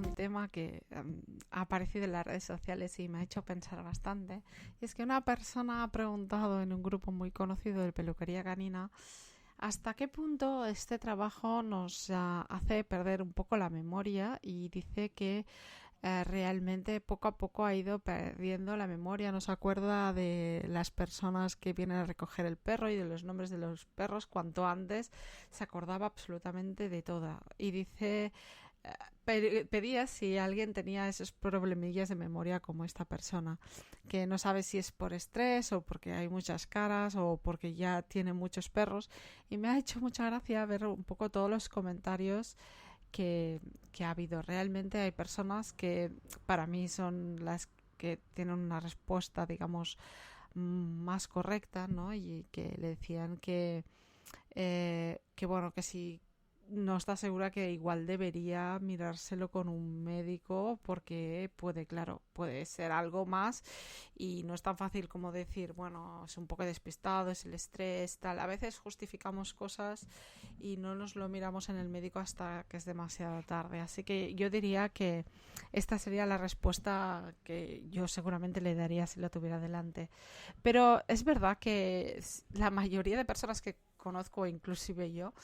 un tema que ha aparecido en las redes sociales y me ha hecho pensar bastante. Y es que una persona ha preguntado en un grupo muy conocido de peluquería canina hasta qué punto este trabajo nos hace perder un poco la memoria, y dice que realmente poco a poco ha ido perdiendo la memoria, no se acuerda de las personas que vienen a recoger el perro y de los nombres de los perros, cuanto antes se acordaba absolutamente de todo. Y dice, pedía si alguien tenía esos problemillas de memoria como esta persona, que no sabe si es por estrés o porque hay muchas caras o porque ya tiene muchos perros. Y me ha hecho mucha gracia ver un poco todos los comentarios que ha habido. Realmente hay personas que para mí son las que tienen una respuesta, digamos, más correcta, ¿no? Y que le decían que bueno, que si no está segura, que igual debería mirárselo con un médico, porque puede, claro, puede ser algo más y no es tan fácil como decir, bueno, es un poco despistado, es el estrés, tal. A veces justificamos cosas y no nos lo miramos en el médico hasta que es demasiado tarde. Así que yo diría que esta sería la respuesta que yo seguramente le daría si lo tuviera delante. Pero es verdad que la mayoría de personas que conozco, inclusive yo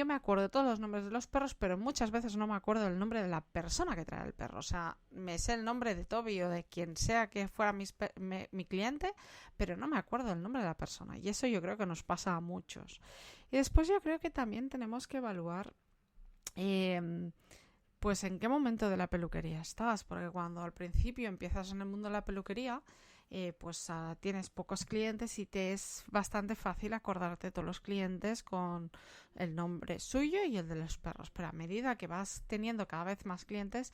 me acuerdo de todos los nombres de los perros, pero muchas veces no me acuerdo del nombre de la persona que trae el perro. O sea, me sé el nombre de Toby o de quien sea que fuera mi cliente, pero no me acuerdo del nombre de la persona. Y eso yo creo que nos pasa a muchos. Y después yo creo que también tenemos que evaluar pues en qué momento de la peluquería estás, porque cuando al principio empiezas en el mundo de la peluquería, pues tienes pocos clientes y te es bastante fácil acordarte de todos los clientes con el nombre suyo y el de los perros. Pero a medida que vas teniendo cada vez más clientes,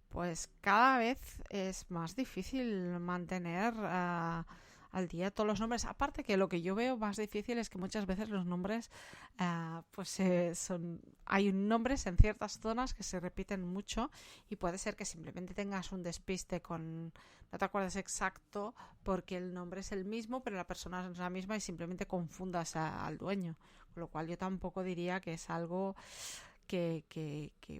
pues cada vez es más difícil mantener al día todos los nombres. Aparte que lo que yo veo más difícil es que muchas veces los nombres, hay nombres en ciertas zonas que se repiten mucho, y puede ser que simplemente tengas un despiste con, no te acuerdas exacto porque el nombre es el mismo, pero la persona es la misma y simplemente confundas al dueño. Con lo cual yo tampoco diría que es algo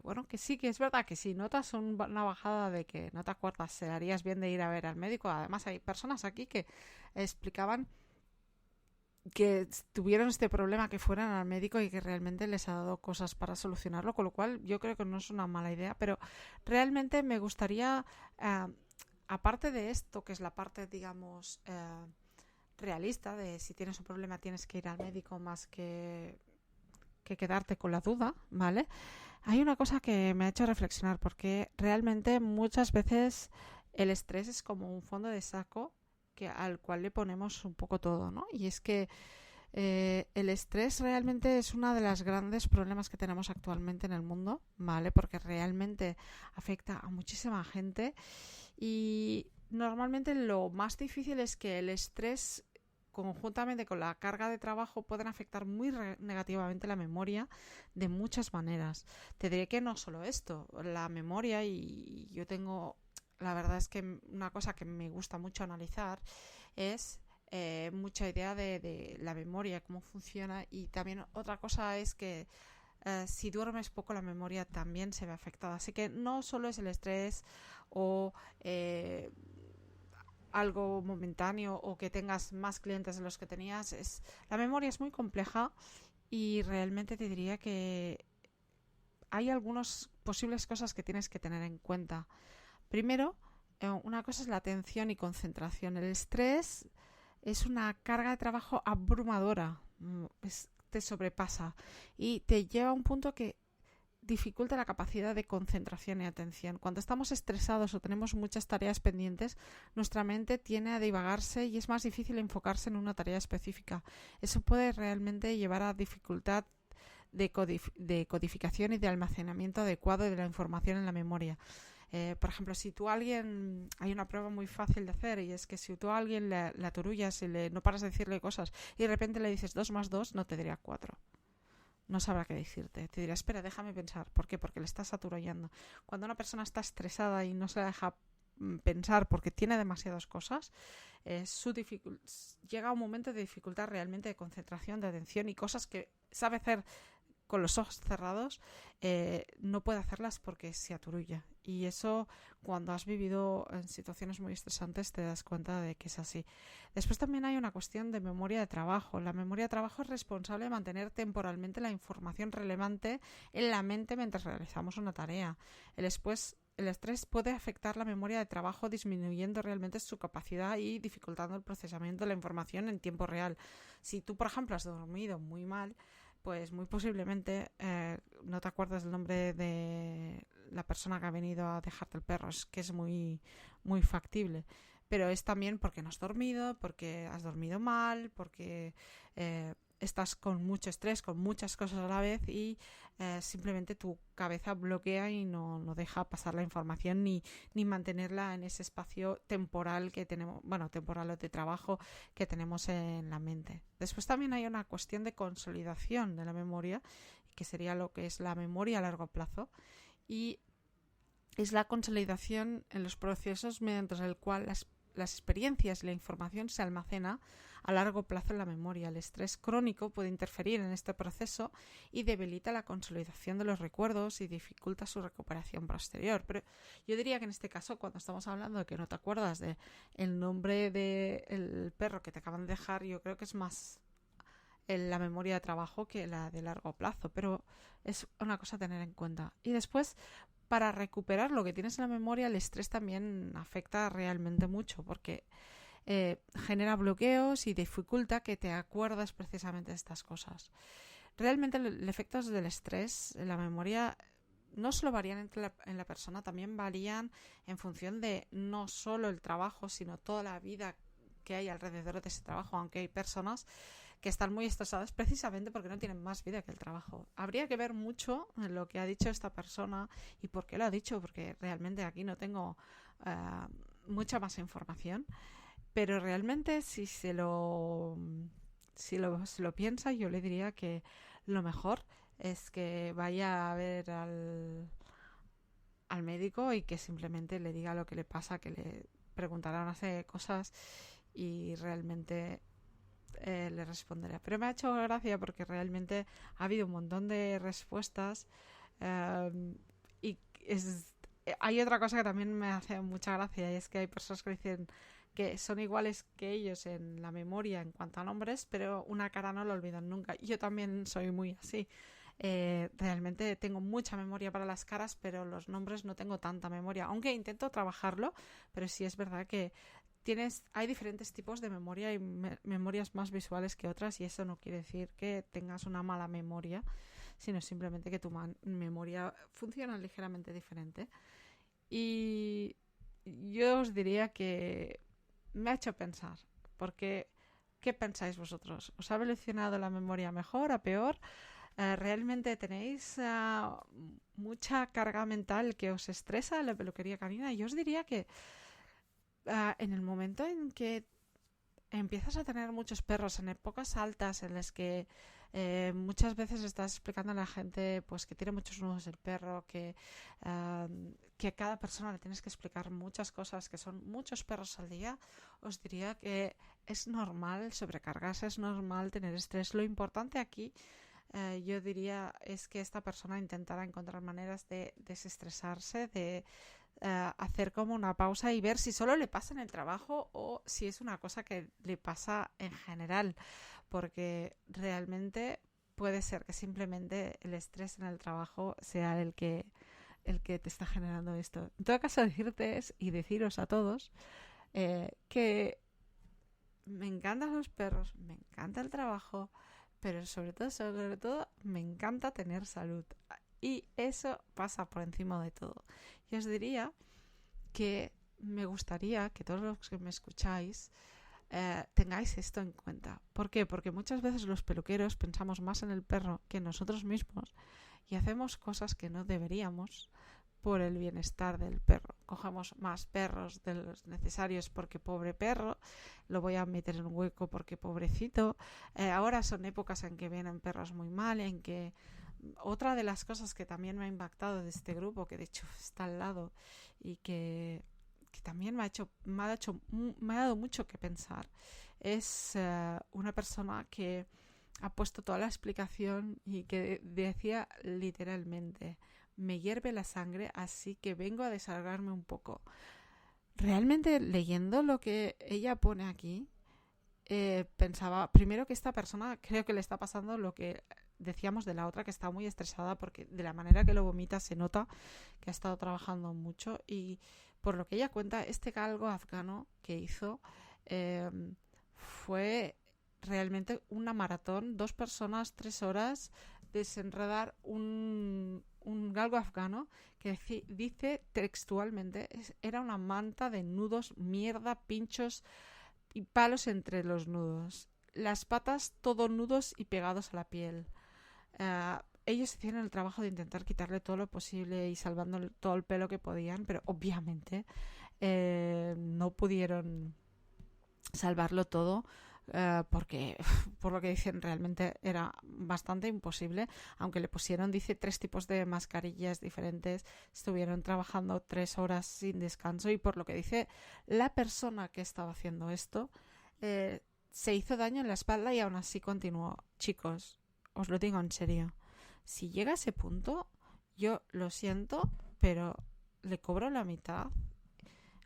bueno, que sí, que es verdad que si notas una bajada de que no te acuerdas, harías bien de ir a ver al médico. Además hay personas aquí que explicaban que tuvieron este problema, que fueran al médico y que realmente les ha dado cosas para solucionarlo, con lo cual yo creo que no es una mala idea. Pero realmente me gustaría, aparte de esto, que es la parte, digamos, realista, de si tienes un problema tienes que ir al médico más que quedarte con la duda, ¿vale? Hay una cosa que me ha hecho reflexionar, porque realmente muchas veces el estrés es como un fondo de saco al cual le ponemos un poco todo, ¿no? Y es que el estrés realmente es uno de los grandes problemas que tenemos actualmente en el mundo, ¿vale? Porque realmente afecta a muchísima gente, y normalmente lo más difícil es que el estrés conjuntamente con la carga de trabajo pueden afectar muy negativamente la memoria de muchas maneras. Te diré que no solo esto, la memoria, y yo tengo, la verdad es que una cosa que me gusta mucho analizar es mucha idea de la memoria, cómo funciona, y también otra cosa es que si duermes poco la memoria también se ve afectada. Así que no solo es el estrés o algo momentáneo o que tengas más clientes de los que tenías. La memoria es muy compleja, y realmente te diría que hay algunas posibles cosas que tienes que tener en cuenta. Primero, una cosa es la atención y concentración. El estrés es una carga de trabajo abrumadora, te sobrepasa y te lleva a un punto que dificulta la capacidad de concentración y atención. Cuando estamos estresados o tenemos muchas tareas pendientes, nuestra mente tiende a divagarse y es más difícil enfocarse en una tarea específica. Eso puede realmente llevar a dificultad de codificación y de almacenamiento adecuado de la información en la memoria. Por ejemplo, si tú a alguien, hay una prueba muy fácil de hacer, y es que si tú a alguien le aturullas y no paras de decirle cosas y de repente le dices 2 más 2, no te dirá 4. No sabrá qué decirte. Te dirá, espera, déjame pensar. ¿Por qué? Porque le estás aturullando. Cuando una persona está estresada y no se la deja pensar porque tiene demasiadas cosas, llega un momento de dificultad realmente de concentración, de atención, y cosas que sabe hacer con los ojos cerrados, no puede hacerlas porque se aturulla. Y eso, cuando has vivido en situaciones muy estresantes, te das cuenta de que es así. Después también hay una cuestión de memoria de trabajo. La memoria de trabajo es responsable de mantener temporalmente la información relevante en la mente mientras realizamos una tarea. El estrés puede afectar la memoria de trabajo, disminuyendo realmente su capacidad y dificultando el procesamiento de la información en tiempo real. Si tú, por ejemplo, has dormido muy mal, pues muy posiblemente no te acuerdas del nombre de la persona que ha venido a dejarte el perro, es que es muy, muy factible. Pero es también porque no has dormido, porque has dormido mal, porque estás con mucho estrés, con muchas cosas a la vez y simplemente tu cabeza bloquea y no deja pasar la información ni mantenerla en ese espacio temporal que tenemos, bueno, temporal o de trabajo que tenemos en la mente. Después también hay una cuestión de consolidación de la memoria, que sería lo que es la memoria a largo plazo, y es la consolidación en los procesos mediante el cual las experiencias y la información se almacena a largo plazo en la memoria. El estrés crónico puede interferir en este proceso y debilita la consolidación de los recuerdos y dificulta su recuperación posterior. Pero yo diría que en este caso, cuando estamos hablando de que no te acuerdas de el nombre del perro que te acaban de dejar, yo creo que es más la memoria de trabajo que la de largo plazo, pero es una cosa a tener en cuenta. Y después, para recuperar lo que tienes en la memoria, el estrés también afecta realmente mucho porque genera bloqueos y dificulta que te acuerdes precisamente de estas cosas. Realmente los efectos del estrés en la memoria no solo varían en la persona, también varían en función de no solo el trabajo, sino toda la vida que hay alrededor de ese trabajo, aunque hay personas que están muy estresadas precisamente porque no tienen más vida que el trabajo. Habría que ver mucho en lo que ha dicho esta persona y por qué lo ha dicho, porque realmente aquí no tengo mucha más información, pero realmente si lo piensa, yo le diría que lo mejor es que vaya a ver al médico y que simplemente le diga lo que le pasa, que le preguntará una serie de cosas y realmente le responderé. Pero me ha hecho gracia porque realmente ha habido un montón de respuestas y hay otra cosa que también me hace mucha gracia y es que hay personas que dicen que son iguales que ellos en la memoria en cuanto a nombres, pero una cara no lo olvidan nunca. Yo también soy muy así. Realmente tengo mucha memoria para las caras, pero los nombres no tengo tanta memoria, aunque intento trabajarlo, pero sí es verdad que hay diferentes tipos de memoria y memorias más visuales que otras y eso no quiere decir que tengas una mala memoria, sino simplemente que tu memoria funciona ligeramente diferente. Y yo os diría que me ha hecho pensar, porque ¿qué pensáis vosotros? ¿Os ha evolucionado la memoria mejor, a peor? ¿Realmente tenéis mucha carga mental que os estresa la peluquería canina? Yo os diría que en el momento en que empiezas a tener muchos perros en épocas altas en las que muchas veces estás explicando a la gente pues que tiene muchos nudos el perro, que a cada persona le tienes que explicar muchas cosas, que son muchos perros al día, os diría que es normal sobrecargarse, es normal tener estrés. Lo importante aquí yo diría es que esta persona intentara encontrar maneras de desestresarse, de hacer como una pausa y ver si solo le pasa en el trabajo o si es una cosa que le pasa en general, porque realmente puede ser que simplemente el estrés en el trabajo sea el que te está generando esto. En todo caso, deciros a todos que me encantan los perros, me encanta el trabajo, pero sobre todo, me encanta tener salud. Y eso pasa por encima de todo. Y os diría que me gustaría que todos los que me escucháis tengáis esto en cuenta. ¿Por qué? Porque muchas veces los peluqueros pensamos más en el perro que en nosotros mismos y hacemos cosas que no deberíamos por el bienestar del perro. Cogemos más perros de los necesarios porque pobre perro, lo voy a meter en un hueco porque pobrecito. Ahora son épocas en que vienen perros muy mal, en que otra de las cosas que también me ha impactado de este grupo, que de hecho está al lado y que también me ha dado mucho que pensar, es una persona que ha puesto toda la explicación y que decía literalmente: me hierve la sangre, así que vengo a desahogarme un poco. Realmente, leyendo lo que ella pone aquí, pensaba primero que esta persona creo que le está pasando lo que decíamos de la otra, que está muy estresada porque de la manera que lo vomita se nota que ha estado trabajando mucho. Y por lo que ella cuenta, este galgo afgano que hizo eh, fue realmente una maratón, 2 personas, 3 horas, desenredar un galgo afgano que dice textualmente era una manta de nudos, mierda, pinchos y palos entre los nudos. Las patas todo nudos y pegados a la piel. Ellos hicieron el trabajo de intentar quitarle todo lo posible y salvando todo el pelo que podían, pero obviamente no pudieron salvarlo todo. Porque por lo que dicen realmente era bastante imposible, aunque le pusieron, dice, 3 tipos de mascarillas diferentes, estuvieron trabajando 3 horas sin descanso y por lo que dice la persona que estaba haciendo esto se hizo daño en la espalda y aún así continuó. Chicos, os lo digo en serio, si llega a ese punto, yo lo siento, pero le cobro la mitad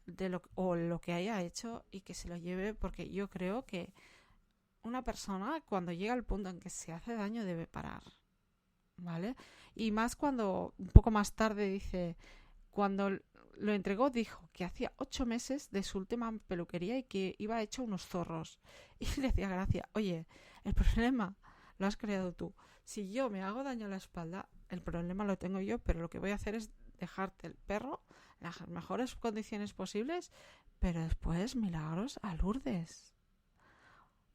de lo que haya hecho y que se lo lleve, porque yo creo que una persona cuando llega al punto en que se hace daño debe parar, ¿vale? Y más cuando un poco más tarde dice, cuando lo entregó dijo que hacía 8 meses de su última peluquería y que iba hecho unos zorros. Y le hacía gracia, oye, el problema lo has creado tú. Si yo me hago daño a la espalda, el problema lo tengo yo, pero lo que voy a hacer es dejarte el perro en las mejores condiciones posibles, pero después, milagros a Lourdes.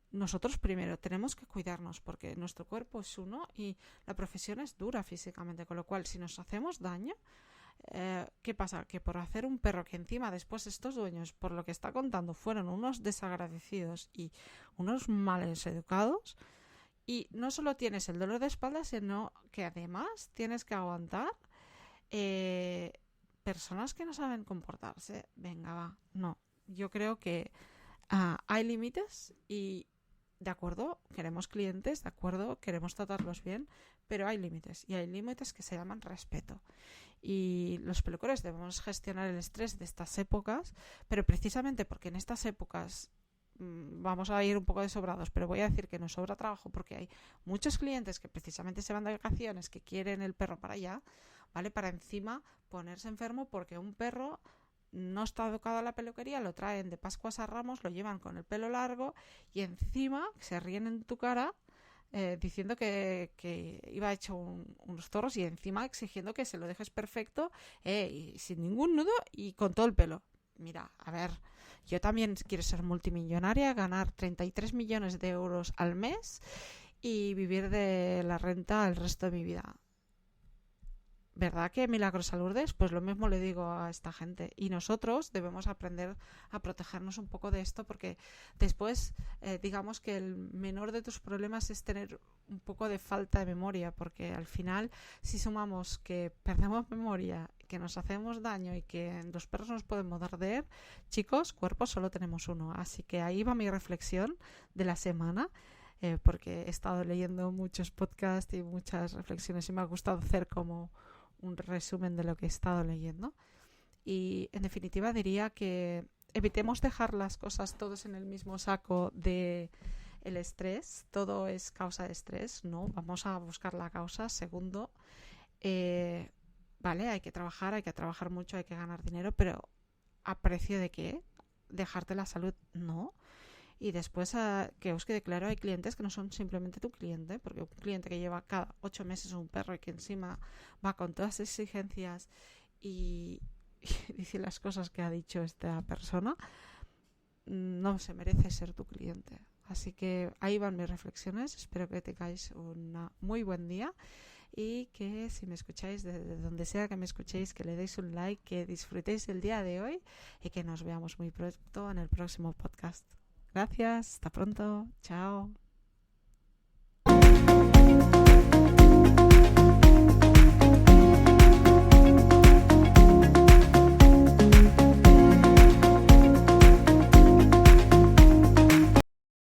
Nosotros primero tenemos que cuidarnos porque nuestro cuerpo es uno y la profesión es dura físicamente, con lo cual si nos hacemos daño, ¿qué pasa? Que por hacer un perro que encima después estos dueños, por lo que está contando, fueron unos desagradecidos y unos males educados, y no solo tienes el dolor de espalda, sino que además tienes que aguantar personas que no saben comportarse. Venga, va, no. Yo creo que hay límites y de acuerdo, queremos clientes, de acuerdo, queremos tratarlos bien, pero hay límites y hay límites que se llaman respeto. Y los peluqueros debemos gestionar el estrés de estas épocas, pero precisamente porque en estas épocas vamos a ir un poco desobrados, pero voy a decir que nos sobra trabajo porque hay muchos clientes que precisamente se van de vacaciones, que quieren el perro para allá, ¿vale? Para encima ponerse enfermo porque un perro no está educado a la peluquería, lo traen de Pascuas a Ramos, lo llevan con el pelo largo y encima se ríen en tu cara diciendo que iba hecho unos zorros y encima exigiendo que se lo dejes perfecto y sin ningún nudo y con todo el pelo. Mira, a ver, yo también quiero ser multimillonaria, ganar 33 millones de euros al mes y vivir de la renta el resto de mi vida. ¿Verdad que milagros a Lourdes? Pues lo mismo le digo a esta gente. Y nosotros debemos aprender a protegernos un poco de esto porque después, digamos que el menor de tus problemas es tener un poco de falta de memoria, porque al final, si sumamos que perdemos memoria, que nos hacemos daño y que los perros nos pueden morder, chicos, cuerpo solo tenemos uno. Así que ahí va mi reflexión de la semana. Porque he estado leyendo muchos podcasts y muchas reflexiones y me ha gustado hacer como un resumen de lo que he estado leyendo. Y en definitiva diría que evitemos dejar las cosas todos en el mismo saco de el estrés. Todo es causa de estrés, ¿no? Vamos a buscar la causa. Segundo, vale, hay que trabajar mucho, hay que ganar dinero, pero ¿a precio de qué? ¿Dejarte la salud? No. Y después, que os quede claro, hay clientes que no son simplemente tu cliente, porque un cliente que lleva cada 8 meses un perro y que encima va con todas las exigencias y dice las cosas que ha dicho esta persona, no se merece ser tu cliente. Así que ahí van mis reflexiones. Espero que tengáis un muy buen día y que si me escucháis desde donde sea que me escuchéis, que le deis un like, que disfrutéis el día de hoy y que nos veamos muy pronto en el próximo podcast. Gracias, hasta pronto, chao.